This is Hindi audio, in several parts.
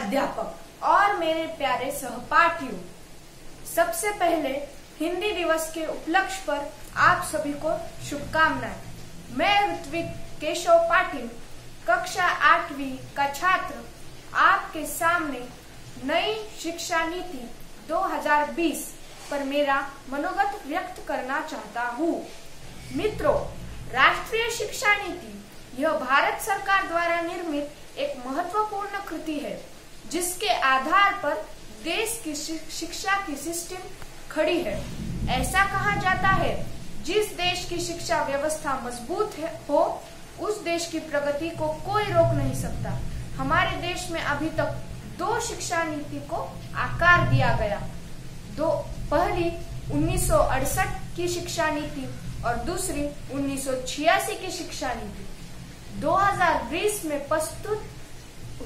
अध्यापक और मेरे प्यारे सहपाठियों, सबसे पहले हिंदी दिवस के उपलक्ष्य पर आप सभी को शुभकामनाएं। मैं ऋत्विक केशव पाटिल, कक्षा 8वीं का छात्र, आपके सामने नई शिक्षा नीति 2020 पर मेरा मनोगत व्यक्त करना चाहता हूँ। मित्रों, राष्ट्रीय शिक्षा नीति यह भारत सरकार द्वारा निर्मित एक महत्वपूर्ण कृति है, जिसके आधार पर देश की शिक्षा की सिस्टम खड़ी है। ऐसा कहा जाता है, जिस देश की शिक्षा व्यवस्था मजबूत हो, उस देश की प्रगति को कोई रोक नहीं सकता। हमारे देश में अभी तक 2 शिक्षा नीति को आकार दिया गया। पहली 1968 की शिक्षा नीति और दूसरी 1986 की शिक्षा नीति। 2020 में प्रस्तुत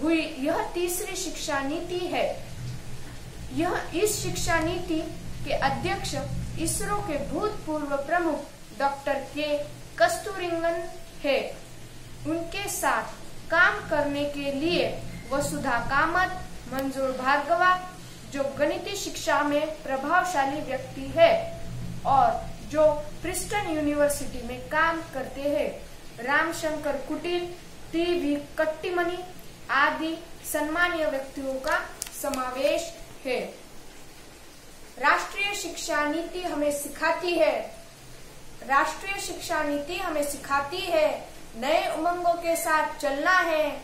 हुई यह तीसरी शिक्षा नीति है। इस शिक्षा नीति के अध्यक्ष इसरो के भूतपूर्व प्रमुख डॉक्टर के कस्तूरिरंगन है। उनके साथ काम करने के लिए वसुधा कामत, मंजूर भार्गवा, जो गणितीय शिक्षा में प्रभावशाली व्यक्ति है और जो प्रिंसटन यूनिवर्सिटी में काम करते हैं, रामशंकर कुटिल, टी.वी. कट्टीमणि आदि सम्मानीय व्यक्तियों का समावेश है। राष्ट्रीय शिक्षा नीति हमें सिखाती है नए उमंगों के साथ चलना है,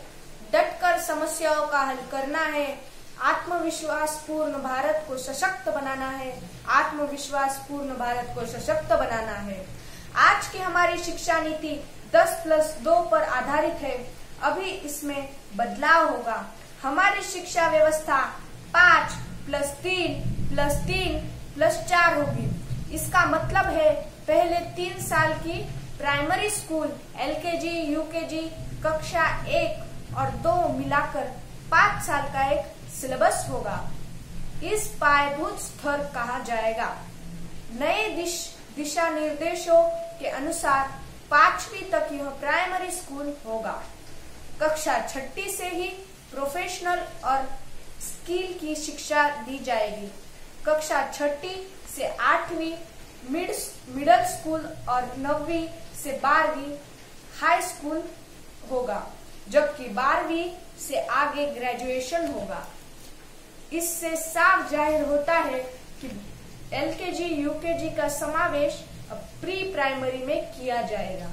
डटकर समस्याओं का हल करना है, आत्मविश्वास पूर्ण भारत को सशक्त बनाना है। आज की हमारी शिक्षा नीति 10+2 पर आधारित है। अभी इसमें बदलाव होगा। हमारी शिक्षा व्यवस्था 5+3+3+4 होगी। इसका मतलब है, पहले 3 साल की प्राइमरी स्कूल LKG, UKG, कक्षा 1 और 2 मिलाकर 5 साल का एक सिलेबस होगा। इस पायाभूत स्तर कहा जाएगा। नए दिशा निर्देशों के अनुसार 5वीं तक यह प्राइमरी स्कूल होगा। कक्षा 6 से ही प्रोफेशनल और स्किल की शिक्षा दी जाएगी। कक्षा 6 से 8वीं मिडिल स्कूल और 9वीं से 12वीं हाई स्कूल होगा, जबकि 12वीं से आगे ग्रेजुएशन होगा। इससे साफ जाहिर होता है कि LKG, UKG का समावेश अब प्री प्राइमरी में किया जाएगा,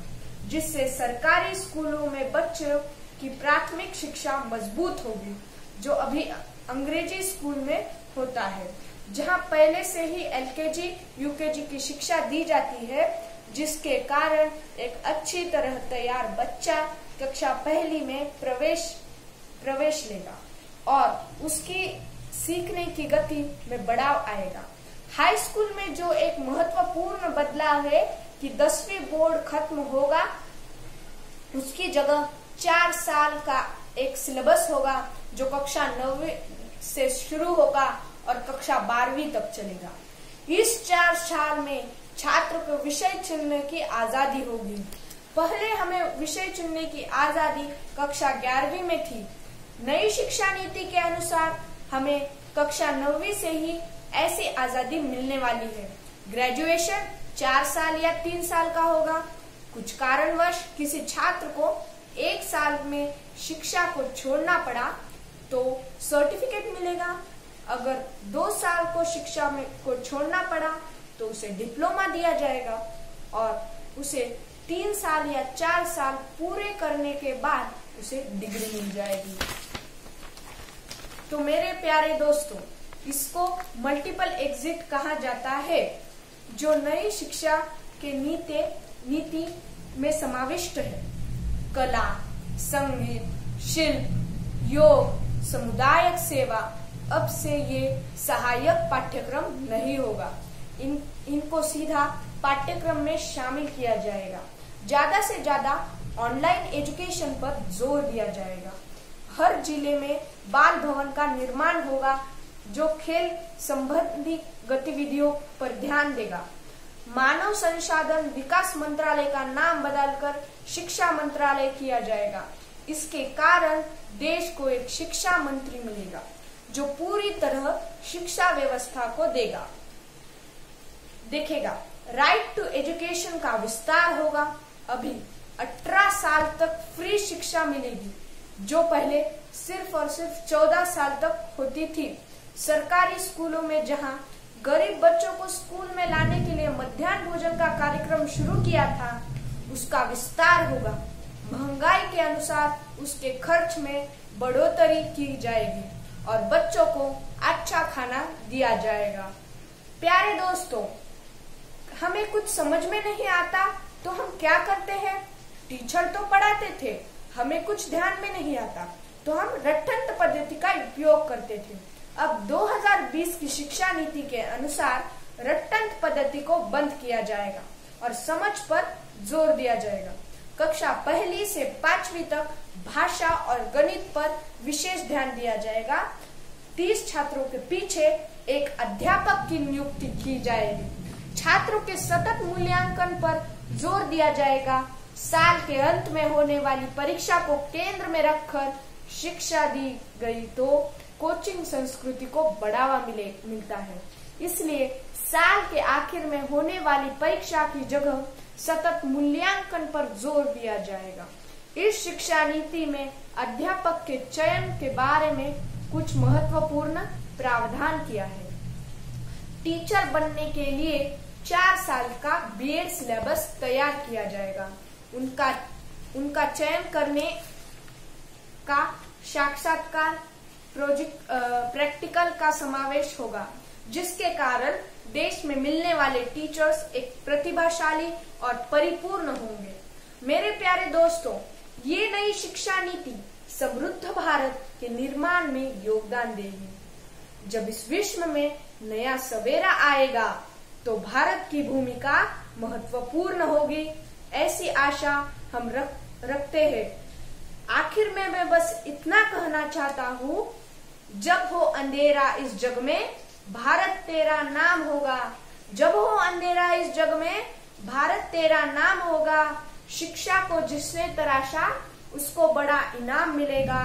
जिससे सरकारी स्कूलों में बच्चों की प्राथमिक शिक्षा मजबूत होगी, जो अभी अंग्रेजी स्कूल में होता है, जहां पहले से ही LKG, UKG की शिक्षा दी जाती है, जिसके कारण एक अच्छी तरह तैयार बच्चा कक्षा 1 में प्रवेश लेगा और उसकी सीखने की गति में बढ़ाव आएगा। हाई स्कूल में जो एक महत्वपूर्ण बदलाव है कि 10वीं बोर्ड खत्म होगा, उसकी जगह 4 साल का एक सिलेबस होगा, जो कक्षा 9वीं से शुरू होगा और कक्षा 12वीं तक चलेगा। इस 4 साल में छात्र को विषय चुनने की आजादी होगी। पहले हमें विषय चुनने की आजादी कक्षा 11वीं में थी। नई शिक्षा नीति के अनुसार हमें कक्षा 9वीं से ही ऐसी आजादी मिलने वाली है। ग्रेजुएशन 4 साल या 3 साल का होगा। कुछ कारणवश किसी छात्र को 1 साल में शिक्षा को छोड़ना पड़ा तो सर्टिफिकेट मिलेगा। अगर 2 साल को शिक्षा में को छोड़ना पड़ा तो उसे डिप्लोमा दिया जाएगा और उसे 3 साल या 4 साल पूरे करने के बाद उसे डिग्री मिल जाएगी। तो मेरे प्यारे दोस्तों, इसको मल्टीपल एग्जिट कहा जाता है, जो नई शिक्षा के नीति में समाविष्ट है। कला, संगीत, शिल्प, योग, समुदायक सेवा, अब से ये सहायक पाठ्यक्रम नहीं होगा। इनको सीधा पाठ्यक्रम में शामिल किया जाएगा। ज्यादा से ज्यादा ऑनलाइन एजुकेशन पर जोर दिया जाएगा। हर जिले में बाल भवन का निर्माण होगा, जो खेल संबंधी गतिविधियों पर ध्यान देगा। मानव संसाधन विकास मंत्रालय का नाम बदलकर शिक्षा मंत्रालय किया जाएगा। इसके कारण देश को एक शिक्षा मंत्री मिलेगा जो पूरी तरह शिक्षा व्यवस्था को देखेगा। राइट टू एजुकेशन का विस्तार होगा। अभी 18 साल तक फ्री शिक्षा मिलेगी जो पहले सिर्फ और सिर्फ 14 साल तक होती थी। सरकारी स्कूलों में जहां गरीब बच्चों को स्कूल में लाने के लिए मध्याह्न भोजन का कार्यक्रम शुरू किया था, उसका विस्तार होगा। महंगाई के अनुसार उसके खर्च में बढ़ोतरी की जाएगी और बच्चों को अच्छा खाना दिया जाएगा। प्यारे दोस्तों, हमें कुछ समझ में नहीं आता तो हम क्या करते हैं? टीचर तो पढ़ाते थे, हमें कुछ ध्यान में नहीं आता तो हम रट्टंत पद्धति का उपयोग करते थे। अब 2020 की शिक्षा नीति के अनुसार रट्टंत पद्धति को बंद किया जाएगा और समझ पर जोर दिया जाएगा। कक्षा 1 से 5वीं तक भाषा और गणित पर विशेष ध्यान दिया जाएगा। 30 छात्रों के पीछे एक अध्यापक की नियुक्ति की जाएगी। छात्रों के सतत मूल्यांकन पर जोर दिया जाएगा। साल के अंत में होने वाली परीक्षा को केंद्र में रखकर शिक्षा दी गई तो कोचिंग संस्कृति को बढ़ावा मिलता है। इसलिए साल के आखिर में होने वाली परीक्षा की जगह सतत मूल्यांकन पर जोर दिया जाएगा। इस शिक्षा नीति में अध्यापक के चयन के बारे में कुछ महत्वपूर्ण प्रावधान किया है। टीचर बनने के लिए 4 साल का बीएड सिलेबस तैयार किया जाएगा। उनका चयन करने का साक्षात्कार प्रैक्टिकल का समावेश होगा, जिसके कारण देश में मिलने वाले टीचर्स एक प्रतिभाशाली और परिपूर्ण होंगे। मेरे प्यारे दोस्तों, ये नई शिक्षा नीति समृद्ध भारत के निर्माण में योगदान देगी। जब इस विश्व में नया सवेरा आएगा तो भारत की भूमिका महत्वपूर्ण होगी, ऐसी आशा हम रखते हैं। आखिर में मैं बस इतना कहना चाहता हूँ, जब हो अंधेरा इस जग में भारत तेरा नाम होगा। जब हो अंधेरा इस जग में भारत तेरा नाम होगा। शिक्षा को जिसने तराशा उसको बड़ा इनाम मिलेगा।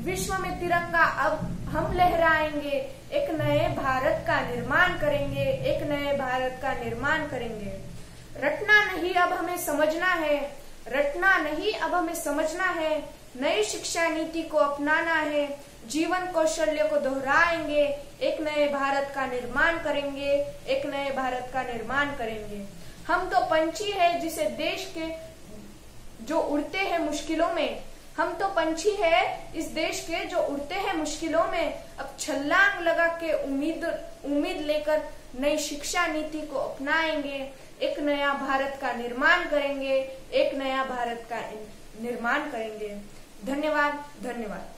विश्व में तिरंगा अब हम लहराएंगे, एक नए भारत का निर्माण करेंगे, एक नए भारत का निर्माण करेंगे। रटना नहीं अब हमें समझना है, रटना नहीं अब हमें समझना है। नई शिक्षा नीति को अपनाना है, जीवन कौशल्य को दोहराएंगे, एक नए भारत का निर्माण करेंगे, एक नए भारत का निर्माण करेंगे। हम तो पंछी है जिसे देश के जो उड़ते हैं मुश्किलों में, हम तो पंछी है इस देश के जो उड़ते हैं मुश्किलों में। अब छलांग लगा के उम्मीद लेकर नई शिक्षा नीति को अपनाएंगे, एक नया भारत का निर्माण करेंगे, एक नया भारत का निर्माण करेंगे। धन्यवाद।